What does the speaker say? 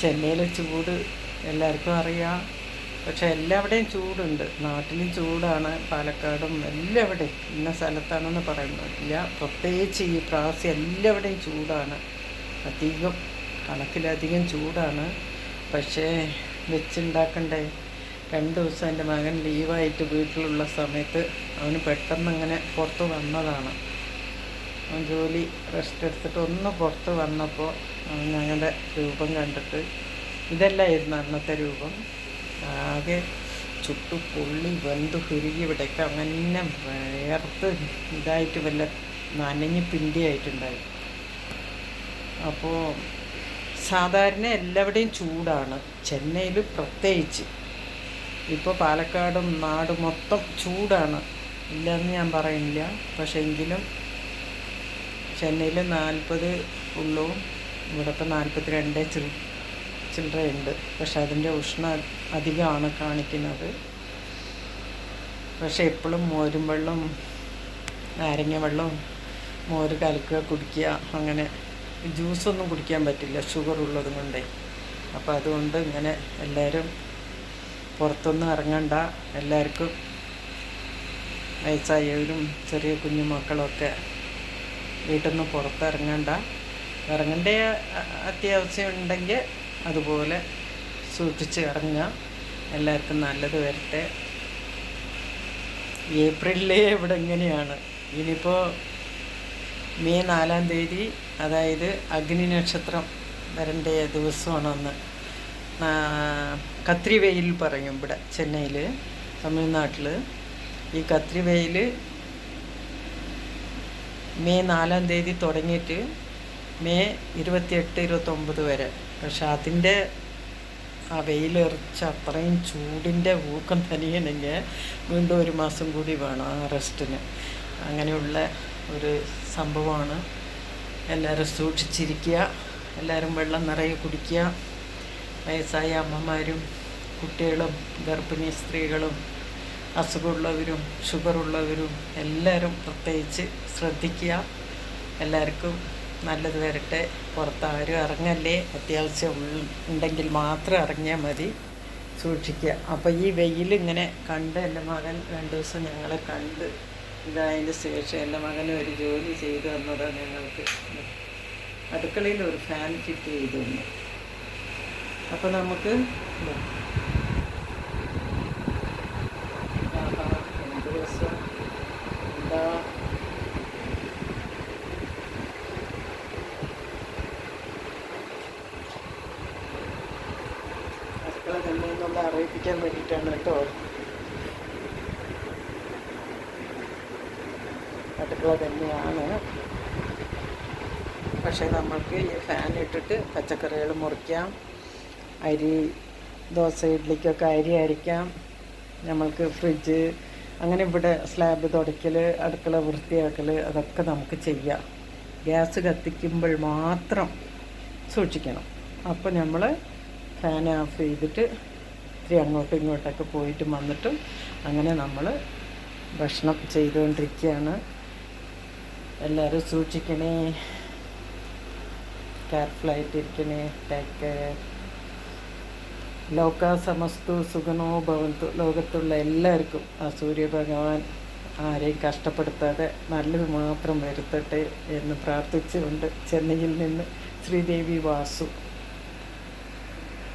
ചെന്നൈയിലെ ചൂട് എല്ലാവർക്കും അറിയാം. പക്ഷെ എല്ലാവിടെയും ചൂടുണ്ട്. നാട്ടിലും ചൂടാണ്, പാലക്കാടും എല്ലാവിടെയും. ഇന്ന സ്ഥലത്താണെന്ന് പറയുന്നില്ല. പ്രത്യേകിച്ച് ഈ പ്രാവശ്യം എല്ലാവിടെയും ചൂടാണ്. അധികം കണക്കിലധികം ചൂടാണ്. പക്ഷേ വെച്ചുണ്ടാക്കണ്ടേ. 2 ദിവസം എൻ്റെ മകൻ ലീവായിട്ട് വീട്ടിലുള്ള സമയത്ത് അവന് പെട്ടെന്ന് അങ്ങനെ പുറത്ത് വന്നതാണ്. അവൻ ജോലി റെസ്റ്റ് എടുത്തിട്ട് ഒന്ന് പുറത്ത് വന്നപ്പോൾ അവൻ ഞങ്ങളുടെ രൂപം കണ്ടിട്ട്, ഇതല്ലായിരുന്നു അന്നത്തെ രൂപം. ആകെ ചുട്ടു പൊള്ളി വെന്ത് ഹുരുകി ഇവിടേക്ക് അങ്ങനെ വേർത്ത് ഇതായിട്ട് വല്ല നനഞ്ഞ് പിണ്ടിയായിട്ടുണ്ടായി. അപ്പോൾ സാധാരണ എല്ലാവിടെയും ചൂടാണ്, ചെന്നൈയിൽ പ്രത്യേകിച്ച്. ഇപ്പോൾ പാലക്കാടും നാട് മൊത്തം ചൂടാണ്, ഇല്ലെന്ന് ഞാൻ പറയുന്നില്ല. പക്ഷേ എങ്കിലും ചെന്നൈയിൽ 40 ഉള്ളൂ, ഇവിടുത്തെ 42 ചില്ലറയുണ്ട്. പക്ഷെ അതിൻ്റെ ഉഷ്ണം അധികമാണ് കാണിക്കുന്നത്. പക്ഷെ എപ്പോഴും മോരും വെള്ളം, നാരങ്ങ വെള്ളം, മോര് കലക്കുക, കുടിക്കുക. അങ്ങനെ ജ്യൂസൊന്നും കുടിക്കാൻ പറ്റില്ല, ഷുഗർ ഉള്ളത് കൊണ്ടേ. അപ്പോൾ അതുകൊണ്ട് ഇങ്ങനെ എല്ലാവരും പുറത്തൊന്നും ഇറങ്ങണ്ട. എല്ലാവർക്കും വയസ്സായവരും ചെറിയ കുഞ്ഞു മക്കളൊക്കെ വീട്ടിൽ നിന്ന് പുറത്തിറങ്ങണ്ട. ഇറങ്ങേണ്ട അത്യാവശ്യം ഉണ്ടെങ്കിൽ അതുപോലെ സൂക്ഷിച്ച് ഇറങ്ങുക. എല്ലാവർക്കും നല്ലത് വരട്ടെ. ഏപ്രിലിലേ ഇവിടെ ഇങ്ങനെയാണ്. ഇനിയിപ്പോൾ മെയ് 4-ാം തീയതി, അതായത് അഗ്നി നക്ഷത്രം വരേണ്ട ദിവസമാണ് അന്ന്. കത്രി വെയിൽ പറയും ഇവിടെ ചെന്നൈയിൽ, തമിഴ്നാട്ടിൽ. ഈ കത്രി വെയിൽ മെയ് 4-ാം തീയതി തുടങ്ങിയിട്ട് മെയ് 28-29 വരെ. പക്ഷെ അതിൻ്റെ ആ വെയിലെറിച്ച് അത്രയും ചൂടിൻ്റെ ഊക്കം തനിയണമെങ്കിൽ വീണ്ടും 1 മാസം കൂടി വേണം ആ റെസ്റ്റിന്. അങ്ങനെയുള്ള ഒരു സംഭവമാണ്. എല്ലാവരും സൂക്ഷിച്ചിരിക്കുക. എല്ലാവരും വെള്ളം നിറയെ കുടിക്കുക. വയസ്സായ അമ്മമാരും കുട്ടികളും ഗർഭിണി സ്ത്രീകളും അസുഖമുള്ളവരും ഷുഗറുള്ളവരും എല്ലാവരും പ്രത്യേകിച്ച് ശ്രദ്ധിക്കുക. എല്ലാവർക്കും നല്ലത് വരട്ടെ. പുറത്താരും ഇറങ്ങല്ലേ. അത്യാവശ്യം ഉണ്ടെങ്കിൽ മാത്രം ഇറങ്ങിയാൽ മതി. സൂക്ഷിക്കുക. അപ്പോൾ ഈ വെയിൽ ഇങ്ങനെ കണ്ട് എൻ്റെ മകൻ 2 ദിവസം ഞങ്ങളെ കണ്ട് ഇതായതിൻ്റെ ശേഷം എൻ്റെ മകൻ ഒരു ജോലി ചെയ്തു തന്നതാണ് ഞങ്ങൾക്ക്. അടുക്കളയിൽ ഒരു ഫാൻ ഫിറ്റ് ചെയ്തു തന്നു. അപ്പോൾ നമുക്ക് എന്ത് രസം എന്താ. അടുക്കള തന്നെ എന്നുള്ള അറിയിപ്പിക്കാൻ വേണ്ടിയിട്ടാണ് കേട്ടോ. അടുക്കള തന്നെയാണ്. പക്ഷേ നമ്മൾക്ക് ഈ ഫാൻ ഇട്ടിട്ട് പച്ചക്കറികൾ മുറിക്കാം, അരി, ദോശ, ഇഡ്ഡലിക്കൊക്കെ അരി അരിക്കാം. നമ്മൾക്ക് ഫ്രിഡ്ജ്, അങ്ങനെ ഇവിടെ സ്ലാബ് തുടയ്ക്കൽ, അടുക്കള വൃത്തിയാക്കൽ, അതൊക്കെ നമുക്ക് ചെയ്യാം. ഗ്യാസ് കത്തിക്കുമ്പോൾ മാത്രം സൂക്ഷിക്കണം. അപ്പോൾ നമ്മൾ ഫാൻ ഓഫ് ചെയ്തിട്ട് ഇത്തിരി അങ്ങോട്ടും ഇങ്ങോട്ടൊക്കെ പോയിട്ടും വന്നിട്ടും അങ്ങനെ നമ്മൾ ഭക്ഷണം ചെയ്തുകൊണ്ടിരിക്കുകയാണ്. എല്ലാവരും സൂക്ഷിക്കണേ, കെയർഫുള്ളായിട്ടിരിക്കണേ. Take care. ലോക സമസ്തു സുഖനോ ഭവന്തു. ലോകത്തുള്ള എല്ലാവർക്കും ആ സൂര്യഭഗവാൻ ആരെയും കഷ്ടപ്പെടുത്താതെ നല്ലത് മാത്രം വരുത്തട്ടെ എന്ന് പ്രാർത്ഥിച്ചുകൊണ്ട് ചെന്നൈയിൽ നിന്ന് ശ്രീദേവി വാസു.